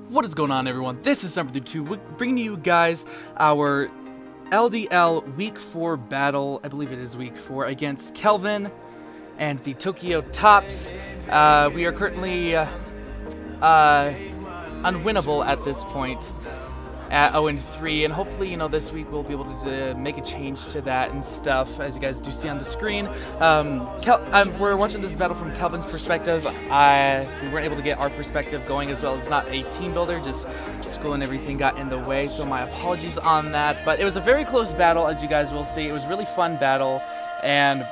What is going on, everyone? This is Summer2, bringing you guys our LDL Week 4 battle. I believe it is Week 4 against Kelvin and the Tokyo Tops. We are currently unwinnable at this point at 0-3, and hopefully, this week we'll be able to make a change to that and stuff, as you guys do see on the screen. We're watching this battle from Kelvin's perspective. We weren't able to get our perspective going as well. As not a team builder, just school and everything got in the way, so my apologies on that. But it was a very close battle, as you guys will see. It was a really fun battle, and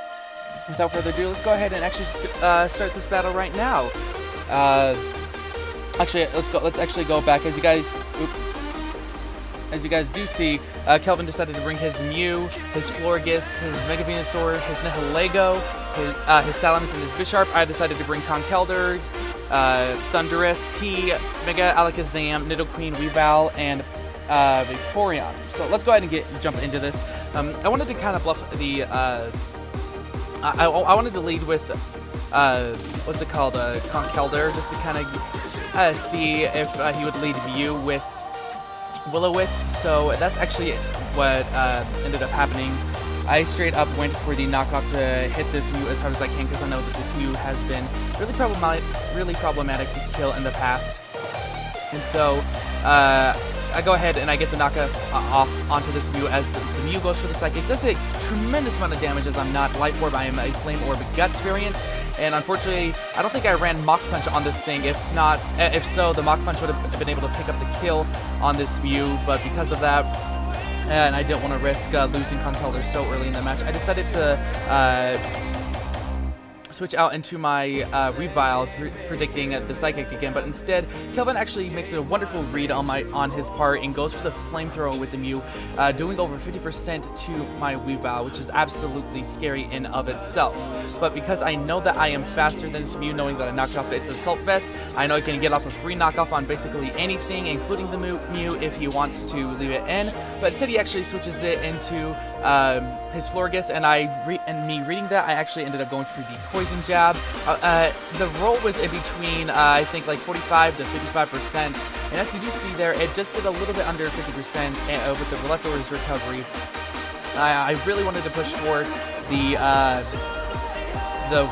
without further ado, let's go ahead and actually start this battle right now. Actually, let's actually go back. As you guys do see, Kelvin decided to bring his Mew, his Florges, his Mega Venusaur, his Nihilego, his Salamence, and his Bisharp. I decided to bring Conkeldurr, Thundurus, T, Mega Alakazam, Nidoqueen, Weavile, and Vaporeon. So let's go ahead and jump into this. I wanted to kind of bluff the... I wanted to lead with... what's it called? Conkeldurr, just to kind of see if he would lead Mew with Will-O-Wisp, so that's actually what ended up happening. I straight up went for the knockoff to hit this Mew as hard as I can, because I know that this Mew has been really problematic to kill in the past. And so I go ahead and I get the knockoff off onto this Mew as the Mew goes for the Psychic. It does a tremendous amount of damage, as I'm not Light Orb, I am a Flame Orb Guts variant. And unfortunately, I don't think I ran Mach Punch on this thing. If so, the Mach Punch would have been able to pick up the kill on this Mew. But because of that, and I didn't want to risk losing Conkeldurr so early in the match, I decided to switch out into my Weavile, predicting the Psychic again, but instead, Kelvin actually makes a wonderful read on his part and goes for the Flamethrower with the Mew, doing over 50% to my Weavile, which is absolutely scary in of itself. But because I know that I am faster than this Mew, knowing that I knocked off its Assault Vest, I know I can get off a free knockoff on basically anything, including the Mew if he wants to leave it in. But instead, he actually switches it into his Florges, and me reading that, I actually ended up going for the Poison Jab. The roll was in between, I think, like 45 to 55%, and as you do see there, it just did a little bit under 50% with the leftovers recovery. I really wanted to push for the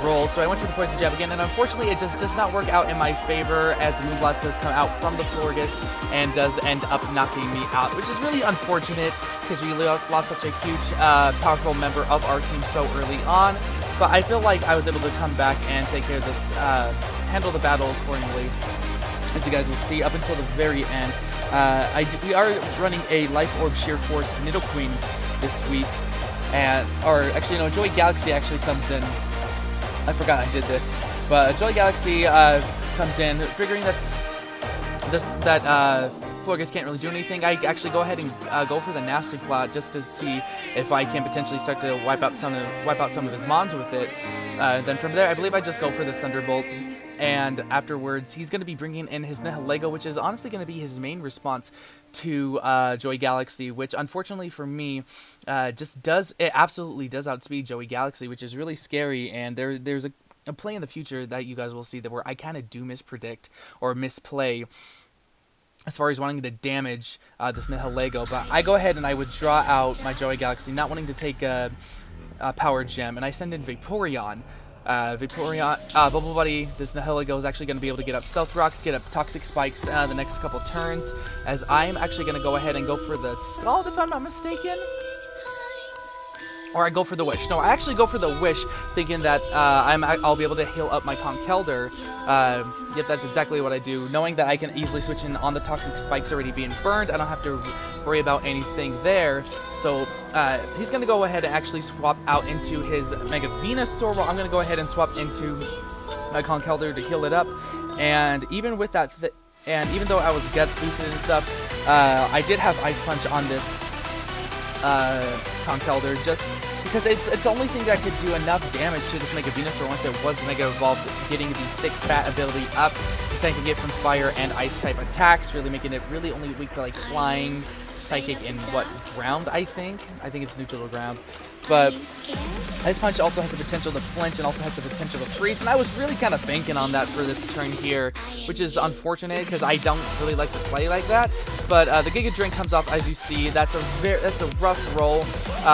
roll, so I went for the Poison Jab again, and unfortunately it just does not work out in my favor, as the Moonblast does come out from the Florges and does end up knocking me out, which is really unfortunate, because we lost such a huge, powerful member of our team so early on. But I feel like I was able to come back and take care of this, handle the battle accordingly, as you guys will see, up until the very end. We are running a Life Orb Sheer Force Nidoqueen this week, or actually no, Joy Galaxy actually comes in. I forgot I did this, but Joy Galaxy comes in, figuring that Florges can't really do anything. I actually go ahead and go for the Nasty Plot just to see if I can potentially start to wipe out some of his Mons with it. Then from there, I believe I just go for the Thunderbolt, and afterwards, he's going to be bringing in his Nihilego, which is honestly going to be his main response to Joy Galaxy, which unfortunately for me absolutely does outspeed Joey Galaxy, which is really scary. And there's a play in the future that you guys will see that where I kind of do mispredict or misplay as far as wanting to damage this Nihilego, but I go ahead and I would draw out my Joey Galaxy, not wanting to take a Power Gem, and I send in Vaporeon. Bubble Buddy, this Nihilego is actually going to be able to get up Stealth Rocks, get up Toxic Spikes the next couple turns, as I'm actually going to go ahead and go for the Scald, if I'm not mistaken. Or I go for the Wish. No, I actually go for the Wish, thinking that I'll be able to heal up my Conkeldurr. Yep, that's exactly what I do, knowing that I can easily switch in on the Toxic Spikes already being burned. I don't have to worry about anything there. So he's going to go ahead and actually swap out into his Mega Venusaur, while I'm going to go ahead and swap into my Conkeldurr to heal it up. And even with that, and even though I was Guts boosted and stuff, I did have Ice Punch on this Conkeldurr, just because it's the only thing that could do enough damage to this Mega Venusaur once it was Mega Evolved, getting the Thick Fat ability up, tanking it from fire and ice type attacks, really making it really only weak to like flying, psychic, and what, ground, I think it's neutral to ground. But Ice Punch also has the potential to flinch and also has the potential to freeze, and I was really kind of banking on that for this turn here, which is unfortunate because I don't really like to play like that. But the Giga Drain comes off, as you see. That's a rough roll,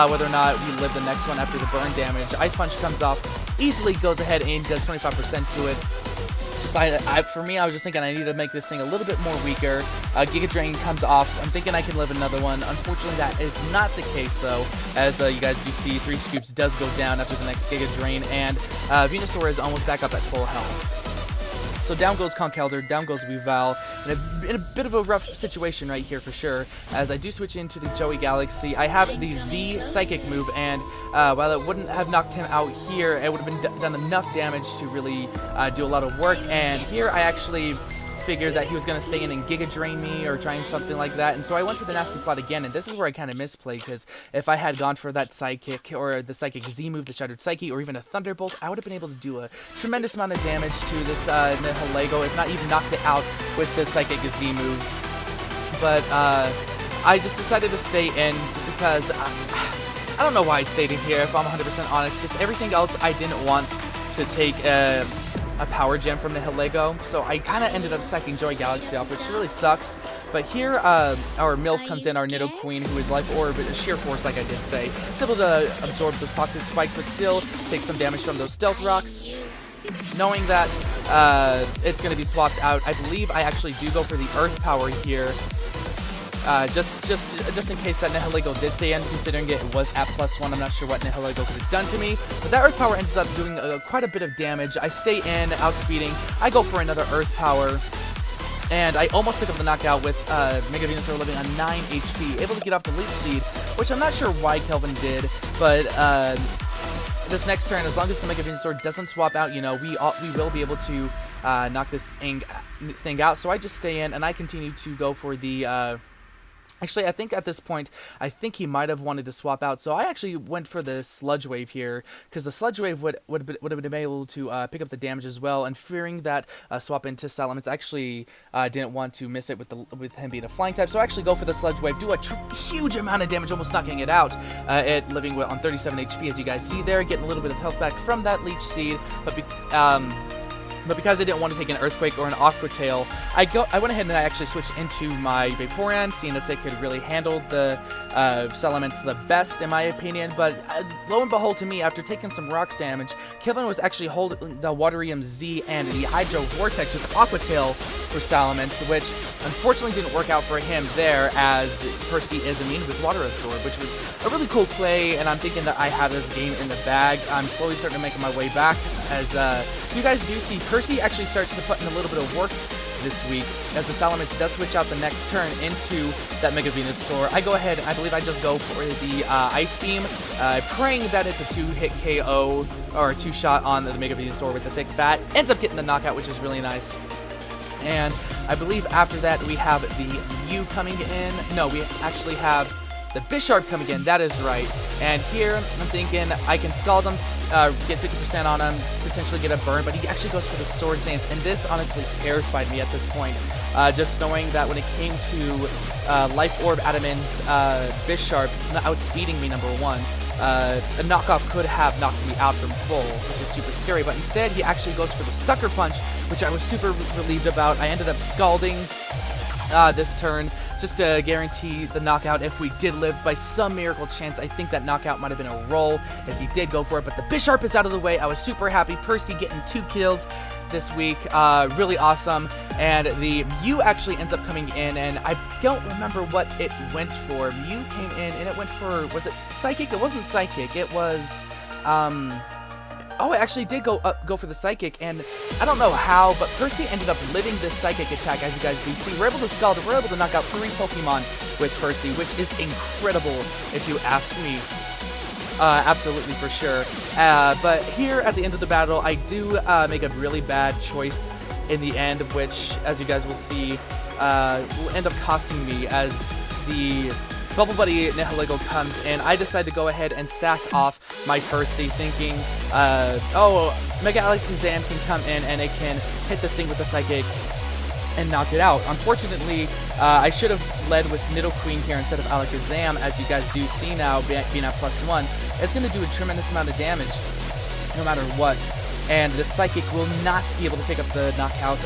whether or not we live the next one after the burn damage. Ice Punch comes off, easily goes ahead and does 25% to it. For me, I was just thinking I need to make this thing a little bit more weaker. Giga Drain comes off. I'm thinking I can live another one. Unfortunately, that is not the case, though. As you guys do see, 3 scoops does go down after the next Giga Drain, and Venusaur is almost back up at full health. So down goes Conkeldurr, down goes Weavile, in a bit of a rough situation right here for sure. As I do switch into the Joey Galaxy, I have the Z Psychic move, and while it wouldn't have knocked him out here, it would have been done enough damage to really do a lot of work. And here I actually figured that he was going to stay in and Giga Drain me or trying something like that, and so I went for the Nasty Plot again, and this is where I kind of misplayed, because if I had gone for that Psychic or the Psychic Z move, the Shattered Psyche, or even a Thunderbolt, I would have been able to do a tremendous amount of damage to this Nihilego, if not even knocked it out with the Psychic Z move. But I just decided to stay in just because I don't know why I stayed in here, if I'm 100% honest. Just everything else I didn't want to take a Power Gem from the Nihilego, so I kind of ended up sacking Joey Galaxy off, which really sucks. But here, our MILF comes in, our Nidoqueen, who is Life Orb, Sheer Force, like I did say. It's able to absorb those Toxic Spikes, but still take some damage from those Stealth Rocks. Knowing that it's going to be swapped out, I believe I actually do go for the Earth Power here. Just in case that Nihilego did stay in, considering it was at +1, I'm not sure what Nihilego could have done to me. But that Earth Power ends up doing quite a bit of damage. I stay in, outspeeding. I go for another Earth Power. And I almost pick up the knockout with Mega Venusaur living on 9 HP, able to get off the Leech Seed, which I'm not sure why Kelvin did, but this next turn, as long as the Mega Venusaur doesn't swap out, you know, we will be able to knock this thing out. So I just stay in, and I continue to go for the actually, I think at this point, I think he might have wanted to swap out, so I actually went for the Sludge Wave here, because the Sludge Wave would have been able to pick up the damage as well, and fearing that swap into Salamence, I actually didn't want to miss it with him being a flying type, so I actually go for the Sludge Wave, do a huge amount of damage, almost knocking it out, it living on 37 HP, as you guys see there, getting a little bit of health back from that Leech Seed, but because I didn't want to take an Earthquake or an Aqua Tail, I went ahead and I actually switched into my Vaporeon, seeing as it could really handle the Salamence the best, in my opinion. But lo and behold, to me, after taking some Rocks damage, Kelvin was actually holding the Waterium Z and the Hydro Vortex with Aqua Tail for Salamence, which unfortunately didn't work out for him there, as Percy is immune with Water Absorb, which was a really cool play, and I'm thinking that I have this game in the bag. I'm slowly starting to make my way back, as you guys do see, Percy actually starts to put in a little bit of work this week, as the Salamence does switch out the next turn into that Mega Venusaur. I go ahead, I believe I just go for the Ice Beam, praying that it's a 2-hit KO, or a 2-shot on the Mega Venusaur with the Thick Fat. Ends up getting the knockout, which is really nice. And I believe after that we have the Mew coming in. No, we actually have the Bisharp coming in, that is right. And here, I'm thinking I can Scald him, get 50% on him, potentially get a burn, but he actually goes for the Swords Dance, and this honestly terrified me at this point. Just knowing that when it came to Life Orb Adamant Bisharp outspeeding me, number one, a knockoff could have knocked me out from full, which is super scary, but instead he actually goes for the Sucker Punch, which I was super relieved about. I ended up Scalding this turn, just to guarantee the knockout if we did live by some miracle chance. I think that knockout might have been a roll if he did go for it, but the Bisharp is out of the way. I was super happy. Percy getting 2 kills this week, really awesome. And the Mew actually ends up coming in, and I don't remember what it went for. Mew came in and it went for, was it Psychic? It wasn't Psychic, it was oh, it actually did go for the Psychic, and I don't know how, but Percy ended up living this Psychic attack, as you guys do see. We're able to Scald, we're able to knock out 3 Pokemon with Percy, which is incredible, if you ask me. Absolutely, for sure. But here, at the end of the battle, I do make a really bad choice in the end, which, as you guys will see, will end up costing me, as the Bubble Buddy Nihilego comes in. I decide to go ahead and sack off my Percy, thinking, oh, Mega Alakazam can come in and it can hit this thing with the Psychic and knock it out. Unfortunately, I should have led with Nidoqueen here instead of Alakazam, as you guys do see now, being at +1. It's going to do a tremendous amount of damage, no matter what. And the Psychic will not be able to pick up the knockout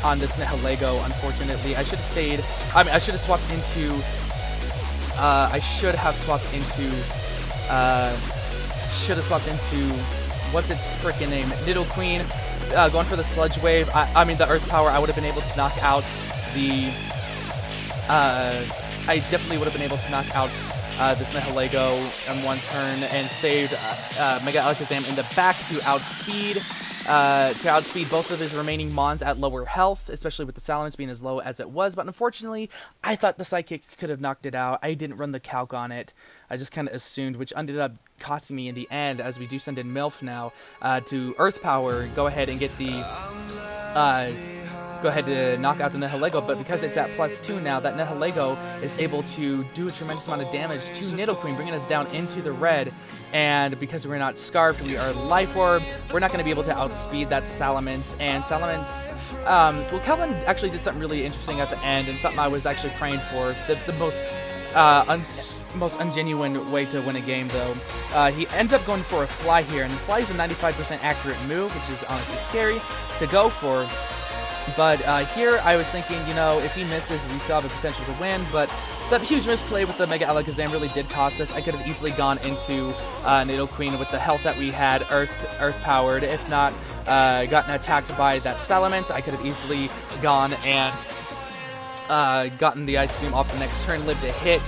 on this Nihilego, unfortunately. I should have stayed. I mean, I should have swapped into. What's its freaking name? Nidoqueen. Going for the Sludge Wave. I mean, the Earth Power. I would have been able to knock out the. I definitely would have been able to knock out this Nihilego in one turn and saved Mega Alakazam in the back to outspeed both of his remaining Mons at lower health, especially with the Salamence being as low as it was. But unfortunately, I thought the Psychic could have knocked it out. I didn't run the calc on it. I just kind of assumed, which ended up costing me in the end, as we do send in MILF now to Earth Power, go ahead and get the go ahead to knock out the Nihilego, but because it's at +2 now, that Nihilego is able to do a tremendous amount of damage to Nidoqueen, bringing us down into the red. And because we're not Scarfed, we are Life Orb, we're not going to be able to outspeed that Salamence. And Salamence, well, Kelvin actually did something really interesting at the end, and something I was actually praying for. The most ungenuine way to win a game, though. He ends up going for a Fly here, and Fly is a 95% accurate move, which is honestly scary to go for. But here I was thinking, you know, if he misses, we still have a potential to win. But that huge misplay with the Mega Alakazam really did cost us. I could have easily gone into Nidoqueen with the health that we had, Earth powered. If not, gotten attacked by that Salamence, I could have easily gone and gotten the Ice Beam off the next turn, lived a hit.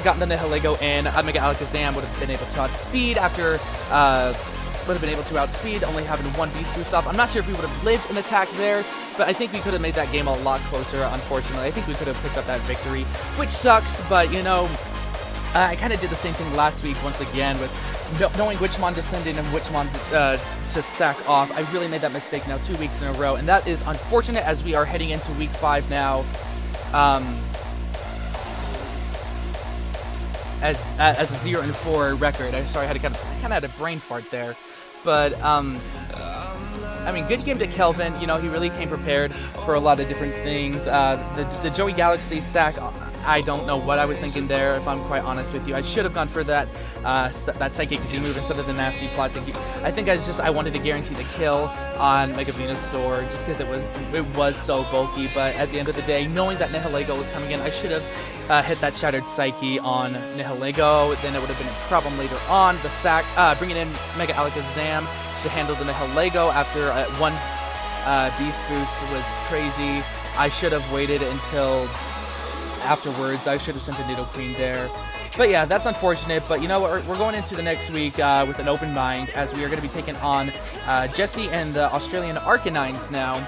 Gotten the Nihilego in. Mega Alakazam would have been able to outspeed after. Only having one Beast Boost off. I'm not sure if we would have lived an attack there, but I think we could have made that game a lot closer, unfortunately. I think we could have picked up that victory, which sucks, but, you know, I kind of did the same thing last week once again with knowing which Mon to send in and which Mon to sack off. I really made that mistake now 2 weeks in a row, and that is unfortunate as we are heading into week 5 now. As a 0-4 record. I'm sorry, I kind of had a brain fart there. But, I mean, good game to Kelvin. You know, he really came prepared for a lot of different things. The Joey Galaxy sack, I don't know what I was thinking there, if I'm quite honest with you. I should have gone for that that Psychic Z move instead of the nasty plot. I think I wanted to guarantee the kill on Mega Venusaur just because it was so bulky. But at the end of the day, knowing that Nihilego was coming in, I should have hit that Shattered Psyche on Nihilego. Then it would have been a problem later on. The sack, bringing in Mega Alakazam to handle the Nihilego after one Beast Boost was crazy. I should have waited until afterwards. I should have sent a Nidoqueen there. But yeah, that's unfortunate. But you know what? We're going into the next week with an open mind, as we are going to be taking on Jesse and the Australian Arcanines now.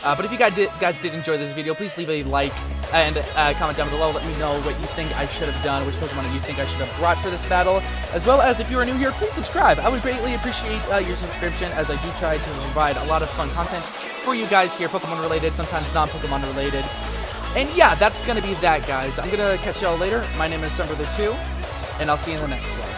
But if you guys did enjoy this video, please leave a like and comment down below. Let me know what you think I should have done, which Pokemon you think I should have brought for this battle. As well as, if you are new here, please subscribe. I would greatly appreciate your subscription, as I do try to provide a lot of fun content for you guys here, Pokemon related, sometimes non-Pokemon related. And yeah, that's going to be that, guys. I'm going to catch y'all later. My name is Summer2, and I'll see you in the next one.